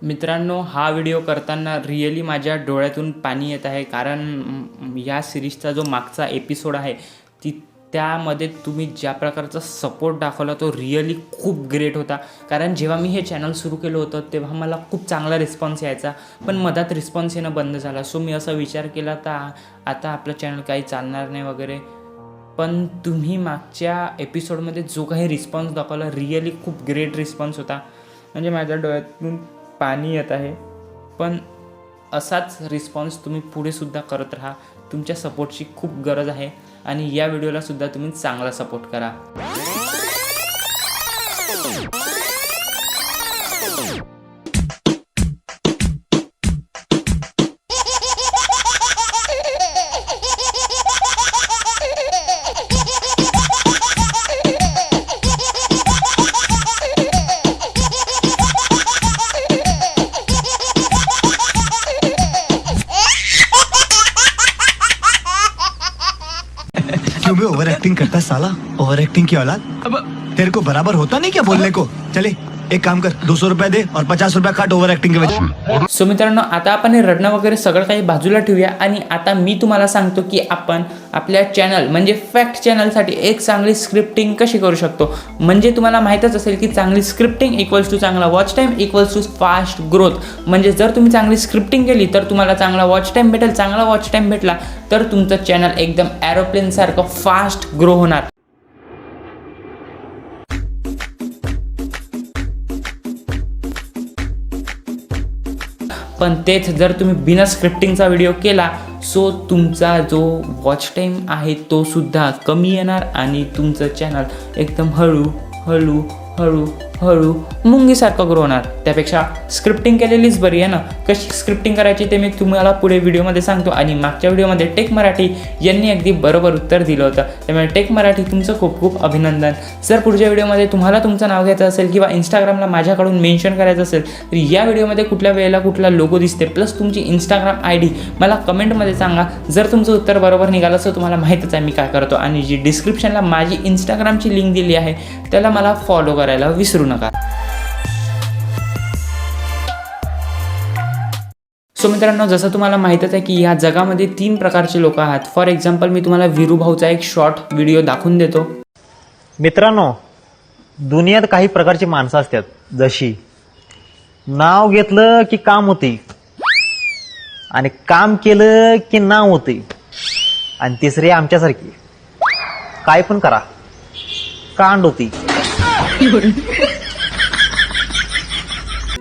मित्रांनो, हा व्हिडिओ करताना रिअली माझ्या डोळ्यातून पाणी येत आहे. कारण या सिरीजचा जो मागचा एपिसोड आहे त्यामध्ये तुम्ही ज्या प्रकारचा सपोर्ट दाखवला तो रिअली खूप ग्रेट होता. कारण जेव्हा मी हे चॅनल सुरू केलं होतं तेव्हा मला खूप चांगला रिस्पॉन्स यायचा, पण मधात रिस्पॉन्स येणं बंद झाला. सो मी असा विचार केला तर आता आपलं चॅनल काही चालणार नाही वगैरे. पण तुम्ही मागच्या एपिसोडमध्ये जो काही रिस्पॉन्स दाखवला रिअली खूप ग्रेट रिस्पॉन्स होता. म्हणजे माझ्या डोळ्यातून पाणी येत आहे. पण असाच रिस्पॉन्स तुम्ही पुढेसुद्धा करत राहा. तुमच्या सपोर्टची खूप गरज आहे आणि या व्हिडिओलासुद्धा तुम्ही चांगला सपोर्ट करा. क्यों भी ओवर एक्टिंग करता है साला? ओवर एक्टिंग की औलाद। अब तेरे को बराबर होता नहीं क्या बोलने को? चले एक काम कर, 200 रुपया दे और 50 रुपया काट ओवर एक्टिंग के वजह। सो मित्रांनो, आता आपण हे रडणं वगैरे सगळं काही बाजूला ठेवूया आणि आता मी तुम्हाला सांगतो की आपण आपल्या चॅनल म्हणजे फॅक्ट चॅनलसाठी एक चांगली स्क्रिप्टिंग कशी करू शकतो. म्हणजे तुम्हाला माहीतच असेल की चांगली स्क्रिप्टिंग इक्वल्स टू चांगला watch time equals to fast growth. म्हणजे जर तुम्ही चांगली स्क्रिप्टिंग केली तर तुम्हाला चांगला वॉच टाईम भेटेल. चांगला वॉच टाईम भेटला तर तुमचं चॅनल एकदम एरोप्लेनसारखं फास्ट ग्रो होणार. पण तेच जर तुम्ही बिना स्क्रिप्टिंगचा व्हिडिओ केला सो तुमचा जो वॉच टाईम आहे तो सुद्धा कमी येणार आणि तुमचं चॅनल एकदम हळू हळू हळू हळू मुंगीसारखं ग्रो होणार. त्यापेक्षा स्क्रिप्टिंग केलेलीच बरी आहे ना. कशी स्क्रिप्टिंग करायची ते मी तुम्हाला पुढे व्हिडिओमध्ये सांगतो. आणि मागच्या व्हिडिओमध्ये टेक मराठी यांनी अगदी बरोबर उत्तर दिलं होतं. त्यामुळे टेक मराठी तुमचं खूप खूप अभिनंदन. जर पुढच्या व्हिडिओमध्ये तुम्हाला तुमचं नाव घ्यायचं असेल किंवा इंस्टाग्रामला माझ्याकडून मेन्शन करायचं असेल तर या व्हिडिओमध्ये कुठल्या वेळेला कुठला लोगो दिसते प्लस तुमची इंस्टाग्राम ID मला कमेंटमध्ये सांगा. जर तुमचं उत्तर बरोबर निघालं असं तुम्हाला माहीतच आहे मी काय करतो. आणि जी डिस्क्रिप्शनला माझी इंस्टाग्रामची लिंक दिली आहे त्याला मला फॉलो करायला विसरू नका. सो मित्रांनो, जसं तुम्हाला माहीतच आहे की या जगामध्ये 3 प्रकारचे लोक आहेत. फॉर एक्झाम्पल मी तुम्हाला वीरू भाऊचा एक शॉर्ट व्हिडिओ दाखवून देतो. मित्रांनो, दुनियात काही प्रकारची माणसं असतात. जशी नाव घेतलं की काम होते आणि काम केलं की नाव होते. आणि तिसरी आमच्यासारखी काय पण करा कांड होती.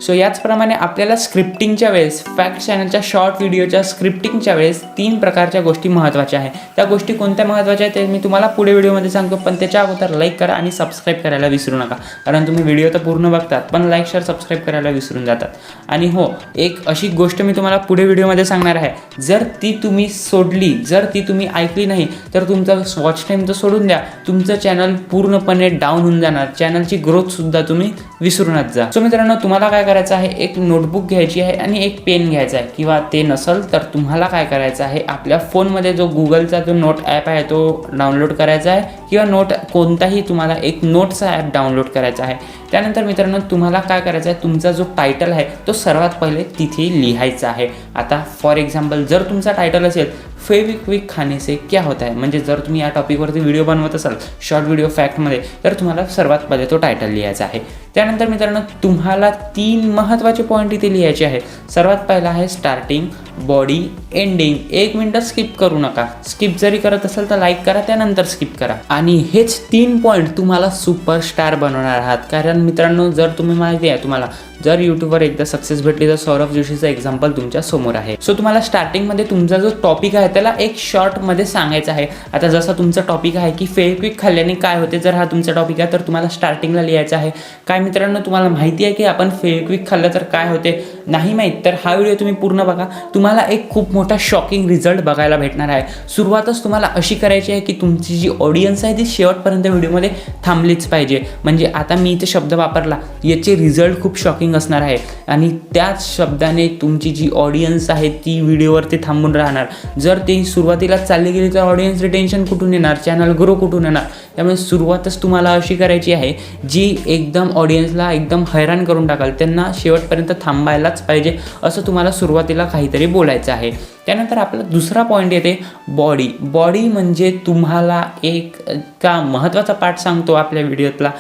सो याचप्रमाणे आपल्याला स्क्रिप्टिंगच्या वेळेस फॅक्ट चॅनलच्या शॉर्ट व्हिडिओच्या स्क्रिप्टिंगच्या वेळेस 3 प्रकारच्या गोष्टी महत्त्वाच्या आहेत. त्या गोष्टी कोणत्या महत्त्वाच्या आहेत ते मी तुम्हाला पुढे व्हिडिओमध्ये सांगतो. पण त्याच्या अगोदर लाईक करा आणि सबस्क्राईब करायला विसरू नका. कारण तुम्ही व्हिडिओ तर पूर्ण बघतात पण लाईक शेअर सबस्क्राईब करायला विसरून जातात. आणि हो, एक अशी गोष्ट मी तुम्हाला पुढे व्हिडिओमध्ये सांगणार आहे. जर ती तुम्ही सोडली, जर ती तुम्ही ऐकली नाही तर तुमचा वॉच टाईम तर सोडून द्या, तुमचं चॅनल पूर्णपणे डाऊन होऊन जाणार. चॅनलची ग्रोथसुद्धा तुम्ही विसरूनच जा. सो मित्रांनो, तुम्हाला काय करायचं आहे, एक नोटबुक घ्यायची आहे आणि एक पेन घ्यायचा आहे. किंवा ते नसेल तर तुम्हाला काय करायचं आहे, आपल्या फोनमध्ये जो गुगलचा जो नोट ॲप आहे तो डाउनलोड करायचा आहे किंवा नोट कोणताही तुम्हाला एक नोटचा ॲप डाउनलोड करायचा आहे. त्यानंतर मित्रांनो, तुम्हाला काय करायचं आहे, तुमचा जो टायटल आहे तो सर्वात पहिले तिथे लिहायचा आहे. आता फॉर एक्झाम्पल जर तुमचा टायटल असेल फेविक्विक खाने से क्या होता है, म्हणजे जर तुम्ही या टॉपिकवरती व्हिडिओ बनवत असाल शॉर्ट व्हिडिओ फॅक्टमध्ये तर तुम्हाला सर्वात पहिले तो टायटल लिहायचा आहे. त्यानंतर मित्रांनो, तुम्हाला 3 महत्त्वाचे पॉईंट इथे लिहायचे आहे. सर्वात पहिला आहे starting, body, ending. 1 minute skip करू नका. स्किप जरी करत असाल तर लाईक करा, त्यानंतर स्किप करा. आणि हेच 3 पॉईंट तुम्हाला सुपरस्टार बनवणार आहात. कारण मित्रांनो, जर तुम्ही माहिती आहे तुम्हाला जर यूट्यूबवर एकदा सक्सेस भेटली तर सौरभ जोशीचं एक्झाम्पल तुमच्या समोर आहे. सो तुम्हाला स्टार्टिंगमध्ये तुमचा जो टॉपिक आहे त्याला एक शॉर्टमध्ये सांगायचं आहे. आता जसा तुमचा टॉपिक आहे की फेविक्विक खाल्ल्याने काय होते, जर हा तुमचा टॉपिक आहे तर तुम्हाला स्टार्टिंगला लिहायचं आहे. काय मित्रांनो, तुम्हाला माहिती आहे की आपण फेविक्विक खाल्लं तर काय होते. नाही माहीत तर हा व्हिडिओ तुम्ही पूर्ण बघा. तुम्हाला एक खूप मोठा शॉकिंग रिझल्ट बघायला भेटणार आहे. सुरुवातच तुम्हाला अशी करायची आहे की तुमची जी ऑडियन्स आहे ती शेवटपर्यंत व्हिडिओमध्ये थांबलीच पाहिजे. म्हणजे आता मी इथे शब्द वापरला, याचे रिझल्ट खूप शॉकिंग असणार आहे आणि त्याच शब्दाने तुमची जी ऑडियन्स आहे ती व्हिडिओवरती थांबून राहणार. जर ती सुरुवातीलाच चालली गेली तर ऑडियन्स रिटेन्शन कुठून येणार, चॅनल ग्रो कुठून येणार. त्यामुळे सुरुवातच तुम्हाला अशी करायची आहे जी एकदम ऑडियन्सला एकदम हैराण करून टाकाल. त्यांना शेवटपर्यंत थांबायलाच पाहिजे असं तुम्हाला सुरुवातीला काहीतरी बोलायचं आहे. त्यानंतर आपला दुसरा पॉईंट येते बॉडी. बॉडी म्हणजे तुम्हाला एक का महत्त्वाचा पार्ट सांगतो आपल्या व्हिडिओतला.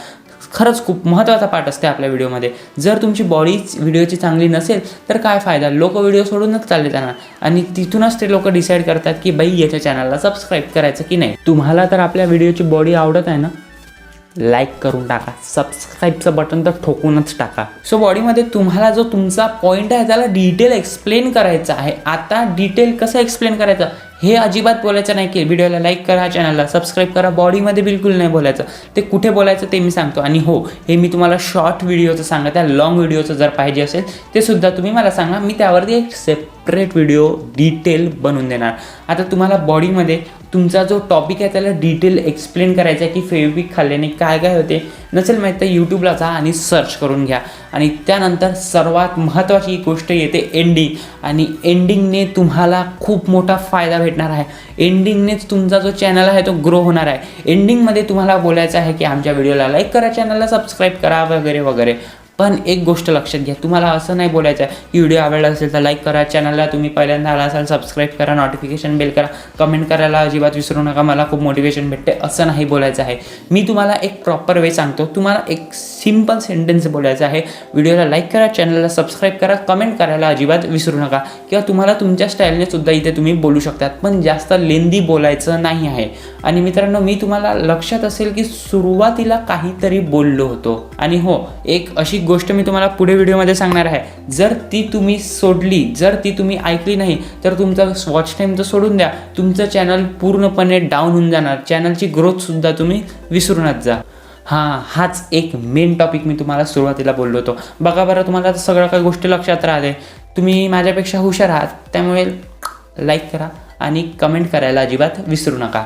खरंच खूप महत्त्वाचा पार्ट असते आपल्या व्हिडिओमध्ये. जर तुमची बॉडीच व्हिडिओची चांगली नसेल तर काय फायदा, लोक व्हिडिओ सोडूनच चालले जाणार आणि तिथूनच ते लोक डिसाईड करतात की बाई याच्या चॅनलला सबस्क्राईब करायचं की नाही. तुम्हाला तर आपल्या व्हिडिओची बॉडी आवडत आहे ना, लाईक करून टाका, सबस्क्राईबचं बटन तर ठोकूनच टाका. सो बॉडीमध्ये तुम्हाला जो तुमचा पॉईंट आहे त्याला डिटेल एक्सप्लेन करायचं आहे. आता डिटेल कसं एक्सप्लेन करायचं हे अजिबात बोलायचं नाही की व्हिडिओला लाईक करा, चॅनलला सबस्क्राईब करा. बॉडीमध्ये बिलकुल नाही बोलायचं. ते कुठे बोलायचं ते मी सांगतो. आणि हो, हे मी तुम्हाला शॉर्ट व्हिडिओचं सांगत आहे. लॉंग व्हिडिओचं जर पाहिजे असेल ते सुद्धा तुम्ही मला सांगा, मी त्यावरती एक सेपरेट व्हिडिओ डिटेल बनवून देणार. आता तुम्हाला बॉडीमध्ये तुमचा जो टॉपिक आहे त्याला डिटेल एक्सप्लेन करायचं आहे की फेविक्विक खाल्ल्याने काय काय होते. नसेल माहीत तर यूट्यूबला जा आणि सर्च करून घ्या. आणि त्यानंतर सर्वात महत्त्वाची गोष्ट येते एंडिंग. आणि एंडिंगने तुम्हाला खूप मोठा फायदा भेटणार आहे. एंडिंगनेच तुमचा जो चॅनल आहे तो ग्रो होणार आहे. एंडिंगमध्ये तुम्हाला बोलायचं आहे की आमच्या व्हिडिओला लाईक करा, चॅनलला सबस्क्राईब करा वगैरे वगैरे. पण एक गोष्ट लक्षात घ्या, तुम्हाला असं नाही बोलायचं आहे की व्हिडिओ आवडला असेल तर लाईक करा, चॅनलला तुम्ही पहिल्यांदा आला असाल सबस्क्राईब करा, नोटिफिकेशन बेल करा, कमेंट करायला अजिबात विसरू नका, मला खूप मोटिवेशन भेटते, असं नाही बोलायचं आहे. मी तुम्हाला एक प्रॉपर वे सांगतो. तुम्हाला एक सिम्पल सेंटेन्स बोलायचं आहे, व्हिडिओला लाईक करा, चॅनलला सबस्क्राईब करा, कमेंट करायला अजिबात विसरू नका. किंवा तुम्हाला तुमच्या स्टाईलने सुद्धा इथे तुम्ही बोलू शकतात, पण जास्त लेंदी बोलायचं नाही आहे. आणि मित्रांनो, मी तुम्हाला लक्षात असेल की सुरुवातीला काहीतरी बोललो होतो. आणि हो, एक अशी गोष्ट मी तुम्हाला पुढे व्हिडिओमध्ये सांगणार आहे. जर ती तुम्ही सोडली, जर ती तुम्ही ऐकली नाही तर तुमचा वॉच टाईम तर सोडून द्या, तुमचं चॅनल पूर्णपणे डाऊन होऊन जाणार. चॅनलची ग्रोथसुद्धा तुम्ही विसरूनच जा. हाच एक मेन टॉपिक मी तुम्हाला सुरुवातीला बोललो होतो. बघा बरं, तुम्हाला आता सगळं काही गोष्टी लक्षात राहते. तुम्ही माझ्यापेक्षा हुशार आहात, त्यामुळे लाईक करा आणि कमेंट करायला अजिबात विसरू नका.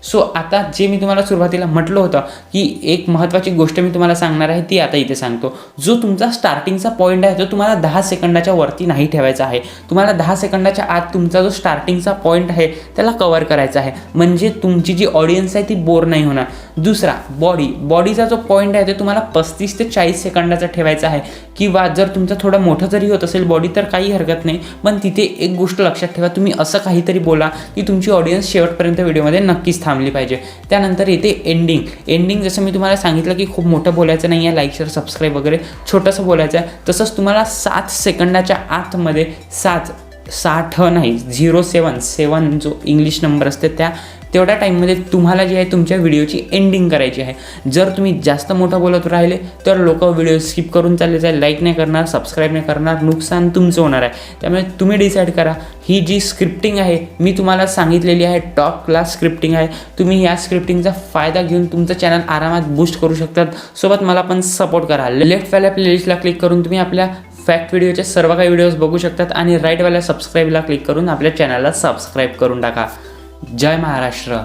सो आता जे मी तुम्हाला सुरुवातीला म्हटलं होतं की एक महत्त्वाची गोष्ट मी तुम्हाला सांगणार आहे ती आता इथे सांगतो. जो तुमचा स्टार्टिंगचा पॉईंट आहे तो तुम्हाला 10 सेकंदाच्या वरती नाही ठेवायचा आहे. तुम्हाला 10 सेकंदाच्या आत तुमचा जो स्टार्टिंगचा पॉईंट आहे त्याला कव्हर करायचा आहे, म्हणजे तुमची जी ऑडियन्स आहे ती बोर नाही होणार. दुसरा, बॉडीचा जो पॉईंट आहे तो तुम्हाला 35 ते 40 सेकंदाचा ठेवायचा आहे. किंवा जर तुमचं थोडं मोठं जरी होत असेल बॉडी तर काही हरकत नाही, पण तिथे एक गोष्ट लक्षात ठेवा, तुम्ही असं काहीतरी बोला की तुमची ऑडियन्स शेवटपर्यंत व्हिडिओमध्ये नक्कीच थांबली पाहिजे. त्यानंतर येते एंडिंग. जसं मी तुम्हाला सांगितलं की खूप मोठं बोलायचं नाही आहे, लाईक शेअर सबस्क्राईब वगैरे छोटंसं बोलायचं आहे. तसंच तुम्हाला 7 सेकंदाच्या आतमध्ये 07 जो इंग्लिश नंबर असते तेवढ्या टाईममध्ये तुम्हाला जे आहे तुमच्या व्हिडिओची एंडिंग करायची आहे. जर तुम्ही जास्त मोठं बोलत राहिले तर लोक व्हिडिओ स्किप करून चालले जाईल, लाईक नाही करणार, सबस्क्राईब नाही करणार, नुकसान तुमचं होणार आहे. त्यामुळे तुम्ही डिसाईड करा. ही जी स्क्रिप्टिंग आहे मी तुम्हाला सांगितलेली आहे, टॉप क्लास स्क्रिप्टिंग आहे. तुम्ही या स्क्रिप्टिंगचा फायदा घेऊन तुमचं चॅनल आरामात बूस्ट करू शकतात. सोबत मला पण सपोर्ट करा. लेफ्टवाल्या प्लेलिस्टला क्लिक करून तुम्ही आपल्या फॅक्ट व्हिडिओचे सर्व काही व्हिडिओज बघू शकतात आणि राईटवाल्या सबस्क्राईबला क्लिक करून आपल्या चॅनलला सबस्क्राईब करून टाका. जय महाराष्ट्र.